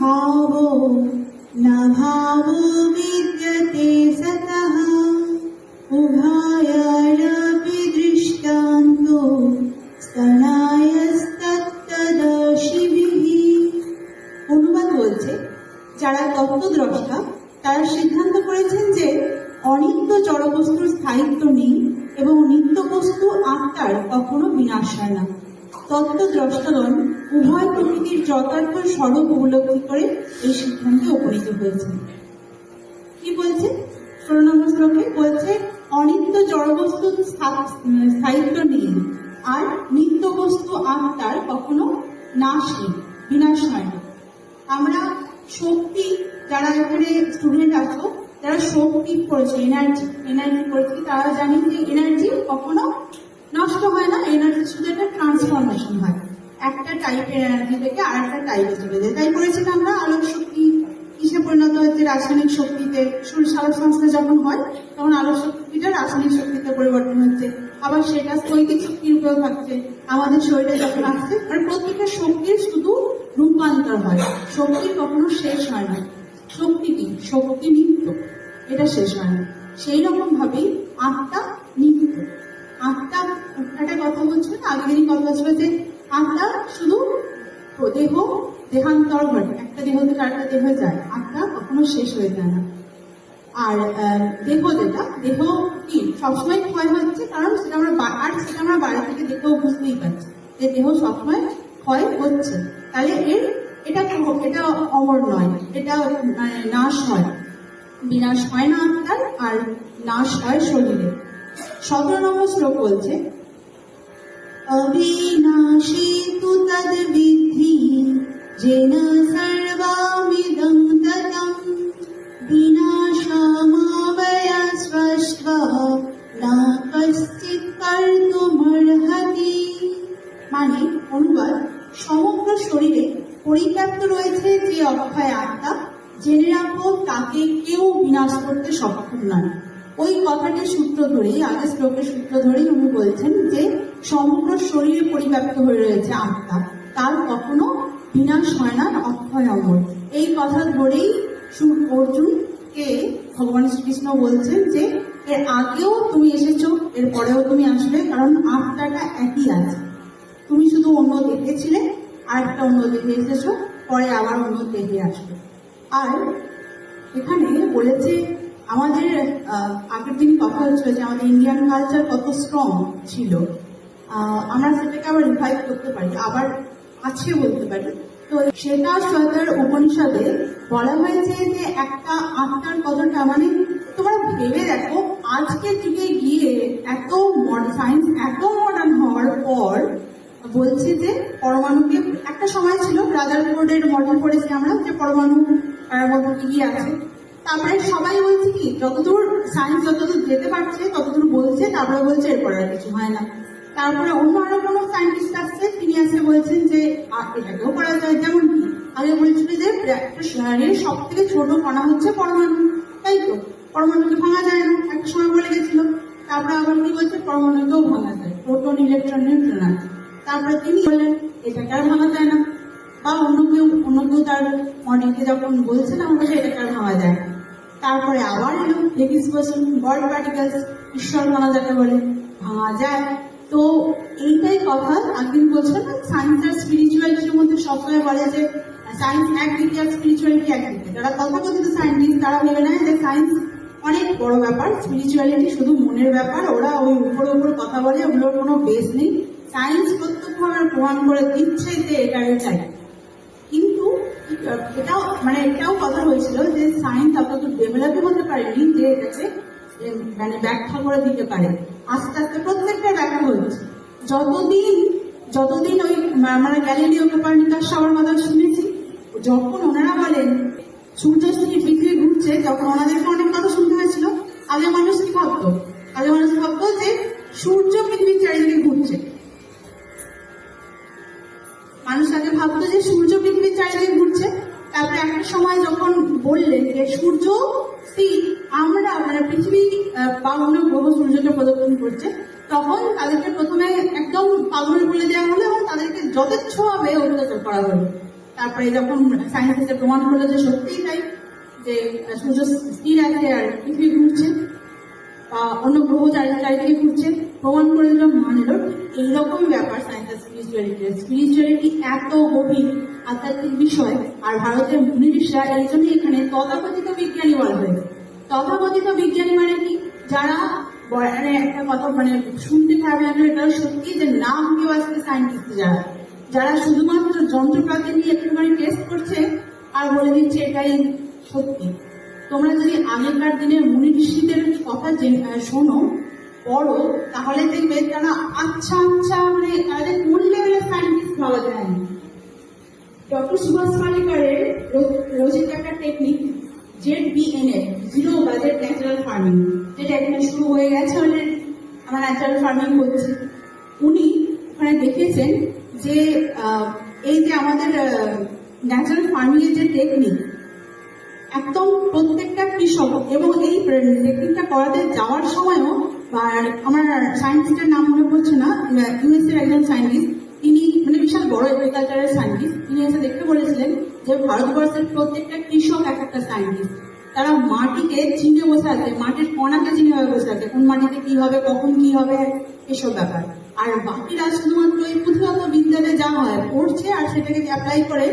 भावो न भावो विद्यते सतः उभयरपि दृष्टान्तो स्तनायस्तत्तदर्शिभिः। অনুবাদ বলছে, যারা তত্ত্বদ্রষ্টা তারা সিদ্ধান্ত করেছেন যে অনিত্য জড়বস্তুর স্থায়িত্ব নেই এবং নিত্য বস্তু আত্মার কখনো বিনাশ হয় না। তত্ত্বদ্রষ্টাগণ উভয় প্রকৃতির যথার্থ স্বরূপ উপলব্ধি করে এই সিদ্ধান্তে উপনীত হয়েছে। কি বলছে 16 নম্বর শ্লোকে? বলছে অনিত্য জড়বস্তুর স্থায়িত্ব নেই আর নিত্য বস্তু আত্মার কখনো নাশ নেই, বিনাশ হয় না। আমরা শক্তি, যারা এখানে স্টুডেন্ট আছো যারা শক্তি পড়েছে, এনার্জি পড়েছে, তারা জানি যে এনার্জি কখনো নষ্ট হয় না। এনার্জি শুধু একটা ট্রান্সফরমেশন হয়, একটা টাইপের এনার্জি থেকে আরেকটা টাইপে চলে যায়। তাই পড়েছি না আমরা আলোক শক্তি কিসে পরিণত হচ্ছে? রাসায়নিক শক্তিতে। সালোক সংশ্লেষ যখন হয় তখন আলোক শক্তিটা রাসায়নিক শক্তিতে পরিবর্তন হচ্ছে, আবার সেটা স্থৈতিক শক্তির উপর থাকছে আমাদের শরীরে যখন আসছে। আর প্রত্যেকটা শক্তির শুধু রূপান্তর হয়, শক্তির কখনো শেষ হয় না। শক্তি কি? শক্তি নিত্য, এটা শেষ হয় না। সেই রকম ভাবেই আত্মা নিত্য। আত্মা একটা কথা বলছিল না, আগের দিনই কথা ছিল যে আত্মা শুধু দেহ দেহান্তর ঘটে, একটা দেহ থেকে আরেকটা দেহে যায়, আত্মা কখনো শেষ হয়ে যায় না। আর দেহ যেটা, দেহ কি সবসময় ক্ষয় হচ্ছে, কারণ সেটা আমরা বাইরে থেকে দেখেও বুঝতেই পারছি যে দেহ সবসময় ক্ষয় হচ্ছে। তাহলে এটা অমর নয়, এটা নাশ হয়, বিনাশ হয় না আত্মার, আর নাশ হয় শরীরে। 17 নম্বর শ্লোক বলছে অবিনাশী তু তদ বিদ্ধি যেন সর্বমিদং ততম বিনাশমাবয়া স্পষ্ট্বা না কশ্চিৎ কর্তুমর্হতি। মানে অনুবাদ, সমগ্র শরীরে পরিব্যাপ্ত রয়েছে যে অক্ষয় আত্মা, জেনে রাখো তাকে কেউ বিনাশ করতে সক্ষম নয়। ওই কথাটির সূত্র ধরেই, আগের শ্লোকের সূত্র ধরেই উনি বলছেন যে সমগ্র শরীরে পরিব্যাপ্ত হয়ে রয়েছে আত্মা, তার কখনো বিনাশ হয় না, অক্ষয় অমর। এই কথা ধরেই অর্জুনকে ভগবান শ্রীকৃষ্ণ বলছেন যে এর আগেও তুমি এসেছো, এর পরেও তুমি আসবে, কারণ আত্মাটা একই আছে। তুমি শুধু অন্য দেহে ছিলে, আরেকটা অন্য দেহে এসেছো, পরে আবার অন্য দেহে আসবে। আর এখানে বলেছে আমাদের আগের দিন কথা হচ্ছিল যে আমাদের ইন্ডিয়ান কালচার কত স্ট্রং ছিল, আমরা সেটাকে আবার রিভাইভ করতে পারি, আবার আছে বলতে পারি। তো সেটা শ্বেতার উপনিষদে বলা হয়েছে যে একটা আত্মার কতটা, মানে তোমরা ভেবে দেখো আজকের যুগে গিয়ে এত সায়েন্স এত মডার্ন হওয়ার পর বলছে যে পরমাণুকে, একটা সময় ছিল রাদারফোর্ডের মডেল পড়েছি আমরা যে পরমাণু মধ্যে কি কি আছে, তারপরে সবাই বলছে কি যতদূর সায়েন্স যতদূর যেতে পারছে ততদূর বলছে, তারপরে বলছে এরপরে আর কিছু হয় না। তারপরে অন্য আরো কোনো সায়েন্টিস্ট আসছে, তিনি এসে বলছেন যে এটাকেও করা যায়। যেমন কি আগে বলেছিল যে একটা শরীরের সব থেকে ছোট কণা হচ্ছে পরমাণু, তাই তো পরমাণুকে ভাঙা যায় না, একটা সময় বলে গেছিল। তারপরে আবার কি বলছে পরমাণুকেও ভাঙা যায়, প্রোটন ইলেকট্রন নিউট্রন আছে। তারপরে তিনি বললেন এটাকে আর ভাঙা যায় না, বা অন্য কেউ তার মডেলকে যখন বলছেন আমাকে এটাকে আর ভাঙা যায় না। তারপরে আবার এলো হিগিন্স বোসন, গড পার্টিকেলস, ঈশ্বর কণা যাকে বলে, ভাঙা যায়। তো এইটাই কথা একদিন বলছেন না, সায়েন্স আর স্পিরিচুয়ালিটির মধ্যে সবসময় বলে যে সায়েন্স একদিকে আর স্পিরিচুয়ালিটি একদিকে। যারা তথাকথিত সায়েন্টিস্ট তারা ভেবে নেয় যে সায়েন্স অনেক বড় ব্যাপার, স্পিরিচুয়ালিটি শুধু মনের ব্যাপার, ওরা ওই উপরে উপরে কথা বলে, ওগুলোর কোনো বেস নেই। সায়েন্স প্রত্যক্ষভাবে প্রমাণ করে দিচ্ছে যে এটা এটাই। কিন্তু এটাও কথা হয়েছিল যে সায়েন্স অত ডেভেলপই হতে পারেনি যে এটাকে মানে ব্যাখ্যা করে দিতে পারে। আস্তে আস্তে প্রত্যেকটা ব্যাখ্যা হচ্ছে। যতদিন ওই আমরা গ্যালিলিও কোপার্নিকাস সবার কথা শুনেছি, যখন ওনারা বলেন সূর্য পৃথিবী ঘুরছে, তখন ওনাদেরকে অনেক কথা শুনতে হয়েছিল। আগে মানুষ কি ভাবতো? আগে মানুষ ভাবতো যে সূর্য পৃথিবীর চারিদিকে ঘুরছে। মানুষ আগে ভাবতো যে সূর্য পৃথিবীর চারিদিকে ঘুরছে। তারপরে একটা সময় যখন বললেন যে সূর্য আমরা পৃথিবী বা অন্য গ্রহ সূর্যকে প্রদক্ষিণ করছে, তখন তাদেরকে প্রথমে একদম পাগল বলে দেওয়া হলো এবং তাদেরকে যথেচ্ছভাবে অত্যাচার করা হলো। তারপরে যখন সায়েন্স এসে প্রমাণ করলো যে সত্যিই তাই, যে সূর্য স্থির আছে আর পৃথিবী ঘুরছে বা অন্য গ্রহ চারিদিকে ঘুরছে, প্রমাণ করে দিল, মানলো। এইরকমই ব্যাপার সায়েন্স আর স্পিরিচুয়ালিটি। স্পিরিচুয়ালিটি এত গভীর আধ্যাত্মিক বিষয়, আর ভারতের মুনি ঋষিরা এই জন্য এখানে তথাকথিত বিজ্ঞানী বলা হয়েছে। তথাকথিত বিজ্ঞানী মানে কি? যারা মানে একটা কথা মানে শুনতে খারাপ লাগলো, এটা সত্যি যে নাম কেউ আজকে সায়েন্টিস্ট, যারা যারা শুধুমাত্র যন্ত্রপাতি নিয়ে একটুখানি টেস্ট করছে আর বলে দিচ্ছে এটাই সত্যি। তোমরা যদি আগেকার দিনের মুনি ঋষিদের কথা শোনো, পড়ো, তাহলে দেখবে তারা আচ্ছা মানে তাদের কোন লেভেলের সায়েন্টিস্ট ভাবা যায় না। ডক্টর সুভাষ পালেকারের রচিত একটা technique ZBNF, zero budget natural farming, যেটা এখানে শুরু হয়ে গেছে অলরেডি, আমরা ন্যাচারাল ফার্মিং করছি। উনি ওখানে দেখেছেন যে এই যে আমাদের ন্যাচারাল ফার্মিং এর যে টেকনিক, একদম প্রত্যেকটা কৃষক, এবং এই টেকনিকটা করাতে যাওয়ার সময়ও, আমার সায়েন্টিস্টের নাম মনে পড়ছে না, ইউএসএর একজন সায়েন্টিস্ট, তিনি মানে বিশাল বড় এগ্রিকালচারের সায়েন্টিস্ট, তিনি এসে দেখে বলেছিলেন যে ভারতবর্ষের প্রত্যেকটা কৃষক এক একটা সায়েন্টিস্ট। তারা মাটিকে চিনে বসে আছে, মাটির কণাকে চিনে হয়ে বসে আছে, কোন মাটিতে কি হবে, কখন কি হবে, এসব ব্যাপার। আর বাকিরা শুধুমাত্র এই পুঁথিগত বিদ্যালয়ে যা হয় পড়ছে আর সেটাকে অ্যাপ্লাই করে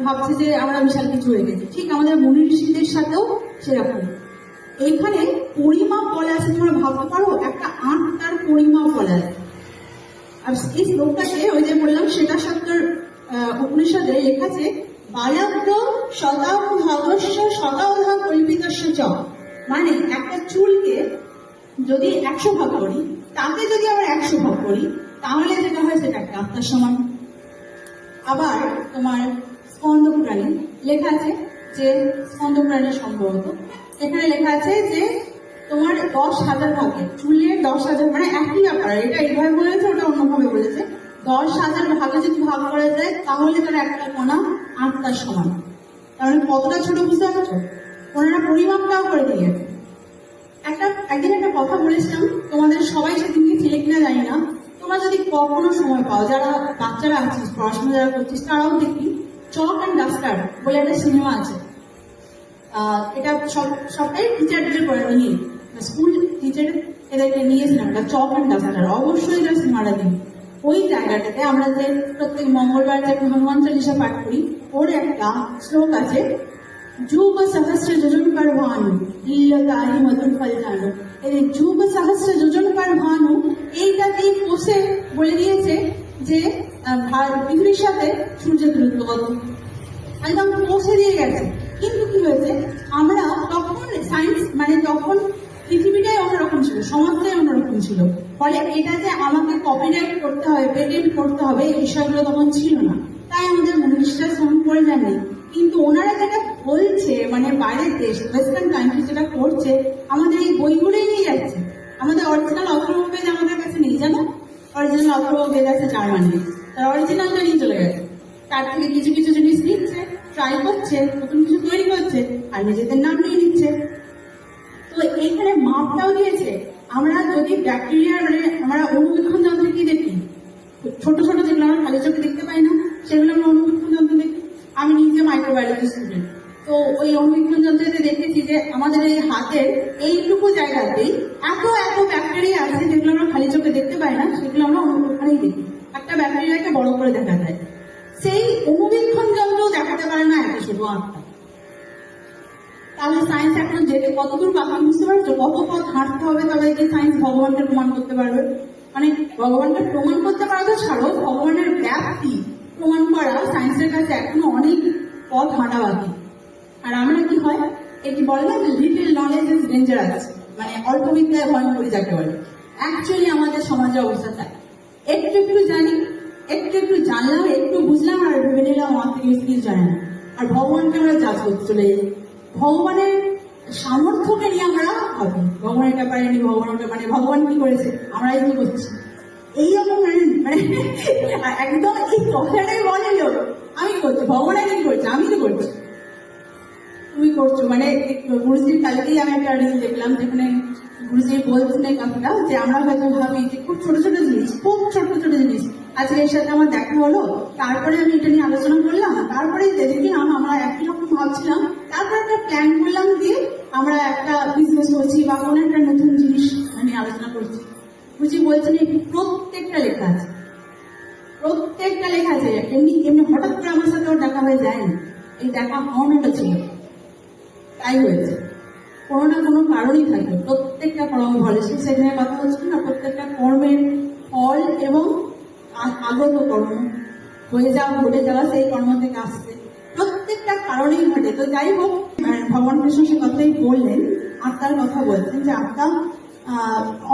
ভাবছে যে আমরা বিশাল কিছু হয়ে গেছি। ঠিক আমাদের মুনি ঋষিদের সাথেও সেরকম। এইখানে পরিমাপ বলা আছে, তোমরা ভাবতে পারো একটা আত্মার পরিমাপ বলা আছে। আর এই শ্লোকটাকে ওই যে বললাম সেটা সত্তর উপনিষদে লেখা আছে, বায়াগ্র শতাভাগস্য শতাধা কল্পিতস্য চ, মানে একটা চুলকে যদি 100 ভাগ করি, তাকে যদি আবার 100 ভাগ করি, তাহলে যেটা হয় সেটা একটা আত্মার সমান। আবার তোমার স্কন্দ পুরাণে লেখা আছে যে, স্কন্দ পুরাণে সম্ভবত এখানে লেখা আছে যে তোমার 10,000 ভাগে, চুলের 10,000, মানে একই ব্যাপার, এটা এইভাবে বলেছে ওটা অন্যভাবে বলেছে, 10,000 ভাগে যদি ভাগ করা যায় তাহলে তার একটা কণা আত্মার সমান। তাহলে কতটা ছোট বুঝতে পারছো? ওনারা পরিমাপটাও করে দিয়েছে। একদিন একটা কথা বলেছিলাম, তোমাদের সবাই সেদিনকে ছিলে কিনা জানি না, তোমরা যদি কখনো সময় পাও, যারা বাচ্চারা আছিস, পড়াশোনা যারা করছিস, তারাও দেখি চক অ্যান্ড ডাস্টার বলে একটা সিনেমা আছে। এটা সবটাই টিচারদের করে নিয়ে, স্কুল টিচার এদেরকে নিয়েছিলাম, এটা চক অ্যান্ড ডাস্টার, অবশ্যই এটা সিনেমাটা দিন। ওই জায়গাটাতে আমরা যে প্রত্যেক মঙ্গলবার যে হনুমান চালিসা পাঠ করি, ওর একটা শ্লোক আছে, যুগ সহস্র যোজন পর ভানু ইল্লতাহি মধুর ফল জানো। এই যুগ সহস্র যোজন পর ভানু, এইটাতেই কোষে বলে দিয়েছে যে পৃথিবীর সাথে সূর্যের দূরত্ব কত, একদম পৌঁছে দিয়ে গেছে। কিন্তু কি হয়েছে, আমরা তখন সায়েন্স মানে তখন পৃথিবীটাই অন্যরকম ছিল, সমাজটাই অন্যরকম ছিল, ফলে এটা যে আমাকে কপিরাইট করতে হবে, পেটেন্ট করতে হবে, এই বিষয়গুলো তখন ছিল না। তাই আমাদের মনীষীরা শ্রম করে যায়নি। কিন্তু ওনারা যেটা বলছে, মানে বাইরের দেশ ওয়েস্টার্ন কান্ট্রি যেটা করছে, আমাদের এই বইগুলোই নিয়ে যাচ্ছে। আমাদের অরিজিনাল অথর্ববেদ আমাদের কাছে নেই, জানো? অরিজিনাল অথর্ববেদ আছে জার্মানি, তার অরিজিনালটা নিয়ে চলে গেছে। তার থেকে কিছু কিছু জিনিস নিচ্ছে, ট্রাই করছে, নতুন কিছু তৈরি করছে, আর নিজেদের নাম নিয়ে নিচ্ছে। তো এইখানে মাপটাও দিয়েছে। আমরা যদি ব্যাকটেরিয়ার মানে আমরা অণুবীক্ষণ যন্ত্রে কি দেখি, ছোট ছোট যেগুলো আমরা খালি চোখে দেখতে পাই না, সেগুলো আমরা অণুবীক্ষণ যন্ত্রে দেখি। আমি নিজে মাইক্রোবায়োলজি স্টুডেন্ট, তো ওই অণুবীক্ষণ যন্ত্রে দেখেছি যে আমাদের এই হাতের এইটুকু জায়গাতেই এত এত ব্যাকটেরিয়া আছে যেগুলো আমরা খালি চোখে দেখতে পাই না, সেগুলো আমরা ওখানেই দেখি। একটা ব্যাকটেরিয়াকে বড় করে দেখা যায়, সেই অণুবীক্ষণ যন্ত্রও দেখাতে পারে না এত ছোট আত্মা। তাহলে সায়েন্স এখন যেতে কতদূর বাকি বুঝতে পারছো? কত পথ হাঁটতে হবে তবে যে সায়েন্স ভগবানকে প্রমাণ করতে পারবে। মানে ভগবানকে প্রমাণ করতে পারা তো ছাড়ো, ভগবানের ব্যাপ্তি প্রমাণ করা সায়েন্সের কাছে এখনো অনেক পথ হাঁটা বাকি। আর আমরা কি হয়, এটি বলে না, লিটল নলেজ ইজ ডেঞ্জারাস, মানে অল্প বিদ্যায় ভয়ঙ্করী যাকে বলে। অ্যাকচুয়ালি আমাদের সমাজের অবস্থা তাই, একটু একটু জানি, একটু একটু জানলাম, একটু বুঝলাম, আর ভেবে নিলাম আমার থেকে কিছু জানে না। আর ভগবানকে আমরা জাজ করতে চলে যাই। ভগবানের সামর্থ্যকে নিয়ে আমরা ভাবি, ভগবান এটা পারেনি, ভগবান ওটা মানে ভগবান কি করেছে, আমরাই কি করছি, এইরকম মানে একদম এই কথাটাই বলে লোক, আমি করছি, ভগবান কি করছে, আমি তো করছি, তুমি করছো। মানে গুরুজির কালকেই আমি একটা রিল দেখলাম, যেখানে গুরুজি বলছিলেন কথাটা যে আমরা হয়তো ভাবি যে খুব ছোট ছোট জিনিস, খুব ছোট ছোট জিনিস, আজকে এর সাথে আমার দেখা হলো, তারপরে আমি এটা নিয়ে আলোচনা করলাম, তারপরে তারপরে দেখলাম আমরা একই রকম ভাবছিলাম, তারপরে একটা প্ল্যান করলাম, দিয়ে আমরা একটা বিজনেস করছি বা কোনো একটা নতুন জিনিস নিয়ে আলোচনা করছি। বুঝি বলছেন প্রত্যেকটা লেখা আছে, প্রত্যেকটা লেখা আছে। এমনি এমনি হঠাৎ করে আমার সাথে ওর দেখা হয়ে যায়নি, এই দেখা হওয়ানোটা ছিল, তাই হয়েছে। কোনো না কোনো কারণই থাকে, প্রত্যেকটা কর্ম ফলে, সেখানে কথা হচ্ছে না, প্রত্যেকটা কর্মের ফল এবং আগত কর্ম হয়ে যাওয়া, ঘটে যাওয়া, সেই কর্ম থেকে আসছে, প্রত্যেকটা কারণেই ঘটে। তো যাই হোক, ভগবান কৃষ্ণ সে কথাই বললেন, আত্মার কথা বলছেন যে আত্মা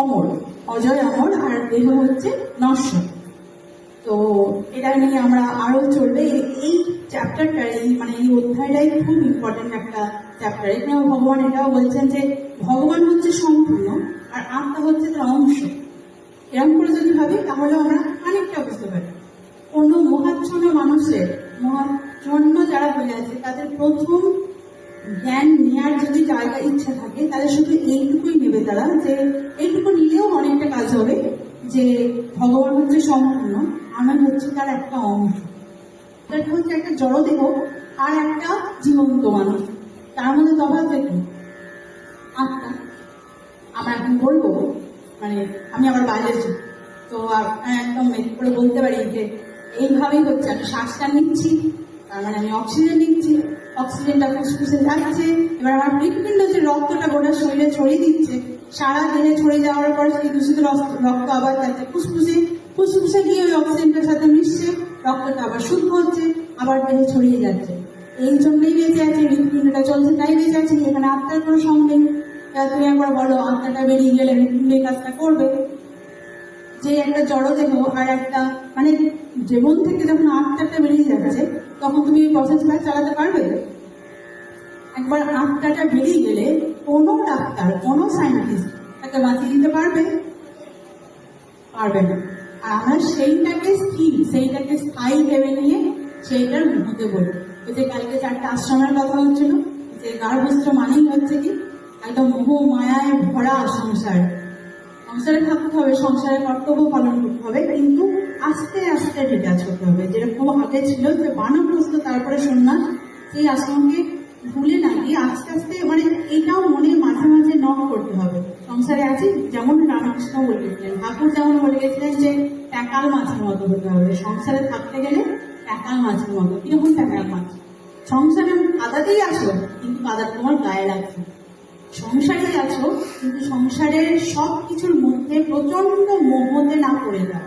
অমর, অজয় অমর, আর দেহ হচ্ছে নশ্বর। তো এটা নিয়ে আমরা আরো চলবে। এই চ্যাপ্টারটা, এই অধ্যায়টাই খুব ইম্পর্টেন্ট একটা চ্যাপ্টার। এখানে ভগবান এটাও বলছেন যে ভগবান হচ্ছে সম্পূর্ণ আর আত্মা হচ্ছে তার অংশ। এরকম করে যদি ভাবি তাহলে আমরা অনেকটা বুঝতে পারি। কোনো মহাচ্ছন্ন মানুষের, মহাচ্ছন্ন যারা হয়ে আছে, তাদের প্রথম জ্ঞান নেওয়ার যদি জায়গা ইচ্ছা থাকে, তাহলে শুধু এইটুকুই নেবে তারা, যে এইটুকু নিলেও অনেকটা কাজ হবে, যে ভগবান হচ্ছে সম্পূর্ণ, আমি হচ্ছে তার একটা অংশ। এটা হচ্ছে একটা জড়দেহ আর একটা জীবন্ত মানুষ, তার মধ্যে তফাৎ কি? আত্মা। আমরা এখন বলবো, আমি আবার বায়োলজি, তো একদম করে বলতে পারি যে এইভাবেই হচ্ছে, আমি শ্বাসটা নিচ্ছি, তার মানে আমি অক্সিজেন নিচ্ছি, অক্সিজেনটা ফুসফুসে যাচ্ছে, এবার আমার হৃৎপিণ্ড যে রক্তটা গোটা শরীরে ছড়িয়ে দিচ্ছে, সারা দেহে ছড়িয়ে যাওয়ার পর সেই দূষিত রক্ত আবার যাচ্ছে ফুসফুসে, ফুসফুসে গিয়ে ওই অক্সিজেনটার সাথে মিশছে, রক্তটা আবার শুদ্ধ হচ্ছে, আবার দেহে ছড়িয়ে যাচ্ছে। এই জন্যই বেঁচে আছে, হৃৎপিণ্ডটা চলছে, তাই বেঁচে আছে। এখানে আত্মার কোনো সঙ্গে তুমি একবার বলো, আত্মাটা বেরিয়ে গেলে হৃৎপিণ্ড এই কাজটা করবে। যে একটা জড়দেহ আর একটা জীবন থেকে যখন আত্মাটা বেরিয়ে যাচ্ছে, তখন তুমি এই প্রসেসটা চালাতে পারবে? একবার আত্মাটা বেরিয়ে গেলে কোনো ডাক্তার, কোনো সায়েন্টিস্ট তাকে বাঁচিয়ে দিতে পারবে? পারবে না। আর আমরা সেইটাকে স্থায়ী ভেবে নিয়ে সেইটার হতে বলি। ওই যে কালকে 4টা আশ্রমের কথা হচ্ছিল, যে গার্হস্থ্য মানেই হচ্ছে কি একদম মোহ মায়ায় ভরা সংসারে থাকতে হবে, সংসারে কর্তব্য পালন করতে হবে, কিন্তু আস্তে আস্তে ডিটাচ হতে হবে। যেরকম আগে ছিল যে বানপ্রস্থ তারপরে সন্ন্যাস, সেই আশ্রমকে ভুলে না গিয়ে আস্তে আস্তে এটাও মনে মাঝে মাঝে নক করতে হবে। সংসারে আছি, যেমন রামকৃষ্ণ বলে গেছিলেন, ঠাকুর যেমন বলে গেছিলেন যে প্যাকাল মাছের মতো হতে হবে। সংসারে থাকতে গেলে প্যাকাল মাছের মতো। কিরকম প্যাকাল মাছ? সংসারে কাদাতেই আছো, কিন্তু কাদা তোমার গায়ে লাগছে। সংসারে আছো, কিন্তু সংসারের সব কিছুর মধ্যে প্রচন্ড মোহতে না পড়ে যাও।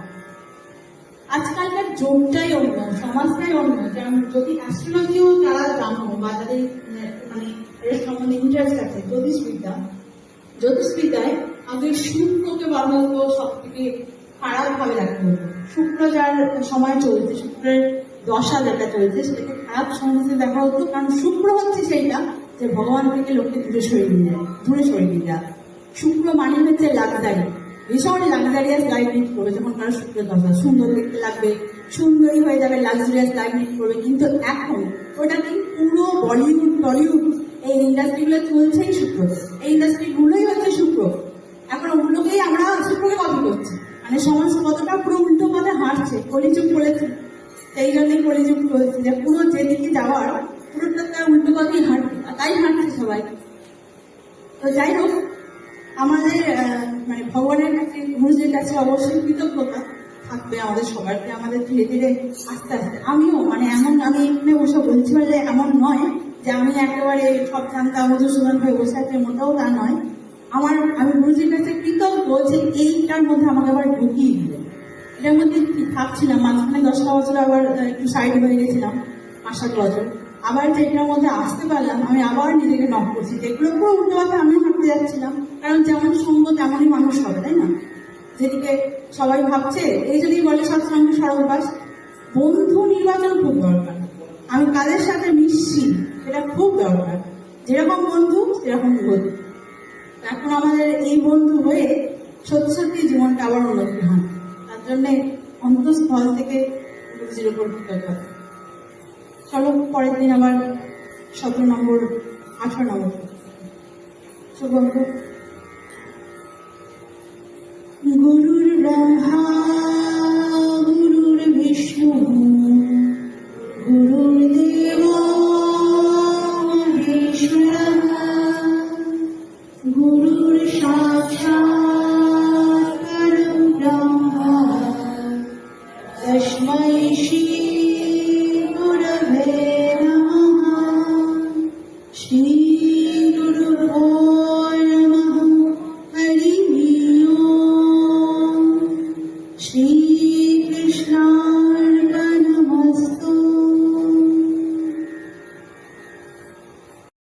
আজকালকার যুগটাই অন্য, সমাজটাই অন্য। যেমন যদি অ্যাস্ট্রোলজিও যারা জানো বা যাদের এর সম্বন্ধে ইন্টারেস্ট আছে, জ্যোতিষবিদ্যায় আগে শুক্রকে বলা হতো সব থেকে খারাপ ভাবে রাখতে হতো। শুক্র যার সময় চলছে, শুক্রের দশা যেটা চলছে, সেটাকে খারাপ সমস্যা দেখা হতো। কারণ শুক্র হচ্ছে সেইটা যে ভগবান থেকে লোককে দূরে সরিয়ে নিয়ে যায়। শুক্র মানে হচ্ছে লাক্সারি, ভীষণ লাক্সারিয়াস লাইফ লিড করবে। যখন কারো শুক্রের দশা, সুন্দর দেখতে লাগবে, সুন্দরী হয়ে যাবে, লাক্সারিয়াস লাইফ লিড করবে। কিন্তু এখন ওটা কি পুরো বলিউড টলিউড এই ইন্ডাস্ট্রিগুলো চলছেই শুক্র, এই ইন্ডাস্ট্রিগুলোই হচ্ছে শুক্র। এখন ওগুলোকেই আমরা শুক্রকে কপি করছি। সমাজ কতটা পুরো উল্টো পথে হাঁটছে, কলিযুগ বলেছে, সেই জন্যই কলিযুগ চলছে, যে পুরো যেদিকে যাওয়ার পুরোটা তার উল্টো পথেই হাঁটছে, তাই হাঁটছে সবাই। তো যাই হোক, আমাদের ভগবানের কাছে, গুরুজির কাছে অবশ্যই কৃতজ্ঞতা থাকবে আমাদের সবার, যে আমাদের ধীরে ধীরে আস্তে আস্তে, আমিও এমন, আমি এখানে বসে বলছি বলে এমন নয় যে আমি একেবারে সব জানতাম মধুসূদন হয়ে বসে আছে, মোটেও তা নয়। আমি গুরুজির কাছে কৃতজ্ঞ যে এইটার মধ্যে আমাকে আবার ঢুকিয়ে দিলেন। এটার মধ্যে থাকছিলাম, মাঝখানে 10টা বছর আবার একটু সাইড হয়ে গেছিলাম, 5-7 বছর। আবার যেটার মধ্যে আসতে পারলাম, আমি আবার নিজেকে নক করছি, যেগুলো পুরো উল্টো পথে আমি হাঁটতে যাচ্ছিলাম। কারণ যেমন সঙ্গ তেমনই মানুষ হবে, তাই না? যেদিকে সবাই ভাবছে, এই জন্যই বলে সৎসঙ্গে সর্ববাস। বন্ধু নির্বাচন খুব দরকার। আমি কাদের সাথে মিশছি সেটা খুব দরকার। যেরকম বন্ধু সেরকম বন্ধু। এখন আমাদের এই বন্ধু হয়ে সত্যি জীবনটা আবার উন্নতি হয়। তার জন্যে অন্তঃস্থল থেকে গুরুজির উপর কৃতজ্ঞতা। চলো পরের দিন আবার 17 নম্বর 18 নম্বর শুভ